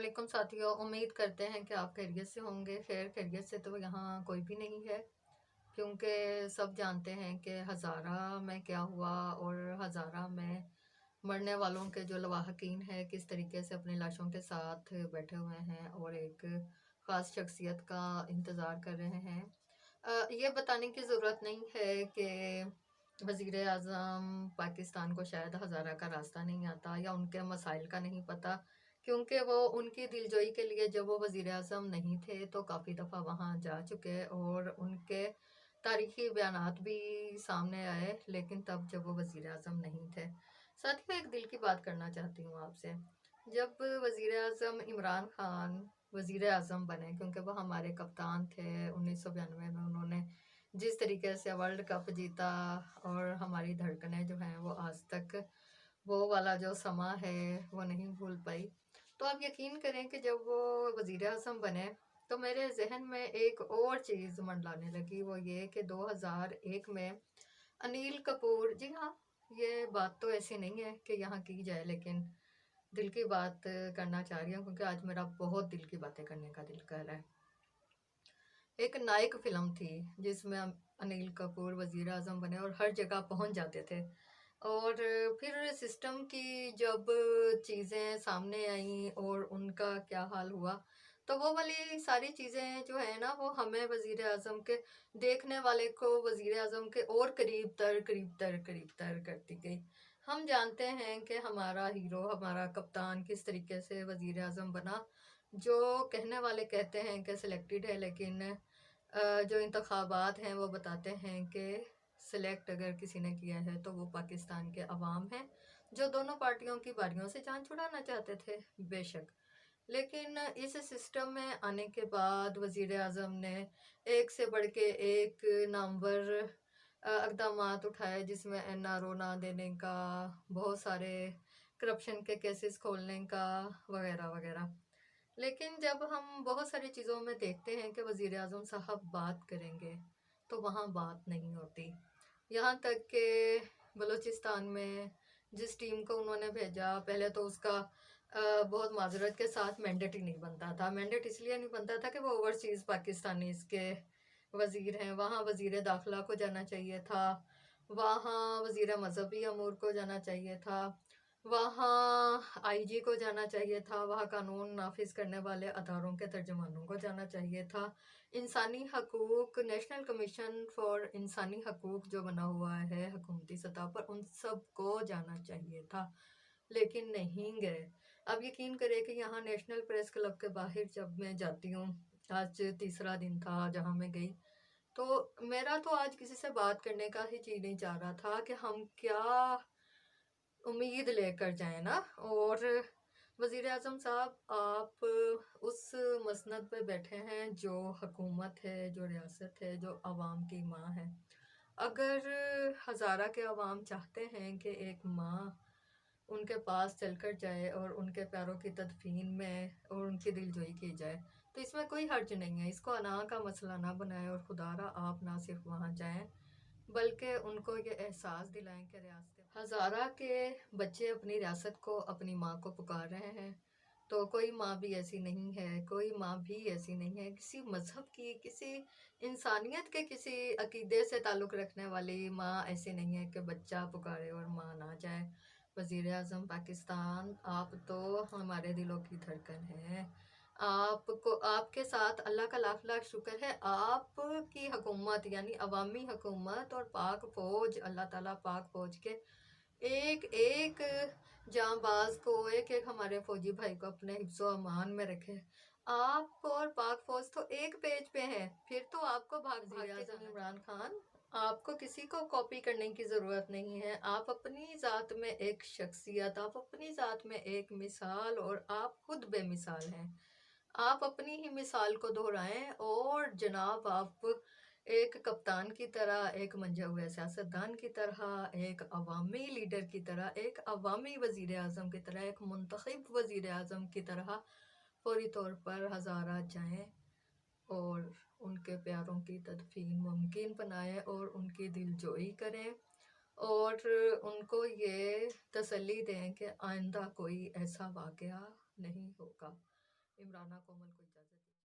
वालेकुम साथियों, उम्मीद करते हैं कि आप खैरियत से होंगे। खैर खैरियत से तो यहाँ कोई भी नहीं है, क्योंकि सब जानते हैं कि हज़ारा में क्या हुआ और हज़ारा में मरने वालों के जो लवाहकीन है किस तरीके से अपनी लाशों के साथ बैठे हुए हैं और एक ख़ास शख्सियत का इंतज़ार कर रहे हैं। ये बताने की ज़रूरत नहीं है कि वज़ीर आज़म पाकिस्तान को शायद हज़ारा का रास्ता नहीं आता या उनके मसाइल का नहीं पता, क्योंकि वो उनकी दिलजोई के लिए जब वो वज़ीर आज़म नहीं थे तो काफ़ी दफ़ा वहाँ जा चुके और उनके तारीख़ी बयानात भी सामने आए, लेकिन तब जब वो वज़ीर आज़म नहीं थे। साथियों, एक दिल की बात करना चाहती हूँ आपसे। जब वज़ीर आज़म इमरान खान वज़ीर आज़म बने, क्योंकि वो हमारे कप्तान थे, 1992 में उन्होंने जिस तरीके से वर्ल्ड कप जीता और हमारी धड़कनें जो हैं वो आज तक वो वाला जो समा है वो नहीं भूल पाई। तो आप यकीन करें कि जब वो वज़ीर आज़म बने तो मेरे ज़हन में एक और चीज़ मंडलाने लगी, वो ये कि 2001 में अनिल कपूर, जी हाँ, ये बात तो ऐसी नहीं है कि यहाँ की जाए, लेकिन दिल की बात करना चाह रही हूँ क्योंकि आज मेरा बहुत दिल की बातें करने का दिल कर रहा है। एक नायक फ़िल्म थी जिसमें अनिल कपूर वज़ीर आज़म बने और हर जगह पहुँच जाते थे। और फिर सिस्टम की जब चीज़ें सामने आईं और उनका क्या हाल हुआ, तो वो वाली सारी चीज़ें जो है ना वो हमें वज़ीर आज़म के देखने वाले को वज़ीर आज़म के और करीब तर करती गई। हम जानते हैं कि हमारा हीरो, हमारा कप्तान किस तरीके से वज़ीर आज़म बना, जो कहने वाले कहते हैं कि सिलेक्टेड है, लेकिन जो इंतखाबात हैं वो बताते हैं कि सिलेक्ट अगर किसी ने किया है तो वो पाकिस्तान के अवाम हैं, जो दोनों पार्टियों की बारियों से जान छुड़ाना चाहते थे, बेशक। लेकिन इस सिस्टम में आने के बाद वज़ीर आज़म ने एक से बढ़ के एक नामवर इक़दामात उठाए, जिसमें एनआरओ ना देने का, बहुत सारे करप्शन के केसेस खोलने का, वगैरह वगैरह। लेकिन जब हम बहुत सारी चीज़ों में देखते हैं कि वज़ीर आज़म साहब बात करेंगे, तो वहाँ बात नहीं होती। यहाँ तक कि बलूचिस्तान में जिस टीम को उन्होंने भेजा, पहले तो उसका बहुत माज़रत के साथ मैंडेट ही नहीं बनता था। मैंडेट इसलिए नहीं बनता था कि वो ओवरसीज़ पाकिस्तानीज़ के वज़ीर हैं, वहाँ वज़ीर दाखिला को जाना चाहिए था, वहाँ वज़ीर मज़हबी अमूर को जाना चाहिए था, वहाँ आईजी को जाना चाहिए था, वहाँ कानून नाफिज करने वाले अदारों के तर्जुमानों को जाना चाहिए था, इंसानी हकूक़ नेशनल कमीशन फॉर इंसानी हकूक़ जो बना हुआ है हुकूमती सतह पर, उन सब को जाना चाहिए था, लेकिन नहीं गए। अब यकीन करें कि यहाँ नेशनल प्रेस क्लब के बाहर जब मैं जाती हूँ, आज तीसरा दिन था जहाँ मैं गई, तो मेरा तो आज किसी से बात करने का ही जी नहीं चाह रहा था कि हम क्या उम्मीद लेकर जाएँ ना। और वज़ीर आज़म साहब, आप उस मसनद पे बैठे हैं जो हुकूमत है, जो रियासत है, जो अवाम की माँ है। अगर हज़ारा के अवाम चाहते हैं कि एक माँ उनके पास चलकर जाए और उनके प्यारों की तदफ़ीन में और उनकी दिलजोई की जाए, तो इसमें कोई हर्ज नहीं है। इसको अना का मसला ना बनाएँ और खुदारा आप ना सिर्फ वहाँ जाएँ, बल्कि उनको ये एहसास दिलाएं कि रियासत हज़ारा के बच्चे अपनी रियासत को, अपनी माँ को पुकार रहे हैं। तो कोई माँ भी ऐसी नहीं है, कोई माँ भी ऐसी नहीं है, किसी मज़हब की, किसी इंसानियत के, किसी अकीदे से ताल्लुक़ रखने वाली माँ ऐसी नहीं है कि बच्चा पुकारे और माँ ना जाए। वज़ीर आज़म पाकिस्तान, आप तो हमारे दिलों की धड़कन हैं। आपको, आपके साथ अल्लाह का लाख लाख शुक्र है, आपकी हुकूमत यानी अवामी हुकूमत और पाक फ़ौज, अल्लाह ताला पाक फ़ौज के एक एक जांबाज को, एक एक हमारे फौजी भाई को अपने हिफ्ज़ो अमान में रखे। आप और पाक फ़ौज तो एक पेज पे हैं, फिर तो आपको भाग भाग के जाना। इमरान खान, आपको किसी को कॉपी करने की ज़रूरत नहीं है। आप अपनी ज़ात में एक शख्सियत, आप अपनी ज़ात में एक मिसाल, और आप खुद बेमिसाल हैं। आप अपनी ही मिसाल को दोहराएं और जनाब, आप एक कप्तान की तरह, एक मंजे हुए सियासतदान की तरह, एक अवामी लीडर की तरह, एक अवामी वज़ीर आज़म की तरह, एक मुंतखब वज़ीर आज़म की तरह फौरी तौर पर हज़ारा जाएं और उनके प्यारों की तदफ़ीन मुमकिन बनाएं और उनकी दिलजोई करें और उनको ये तसल्ली दें कि आइंदा कोई ऐसा वाक़या नहीं होगा। इमराना कोमल को इजाज़त दीजिए।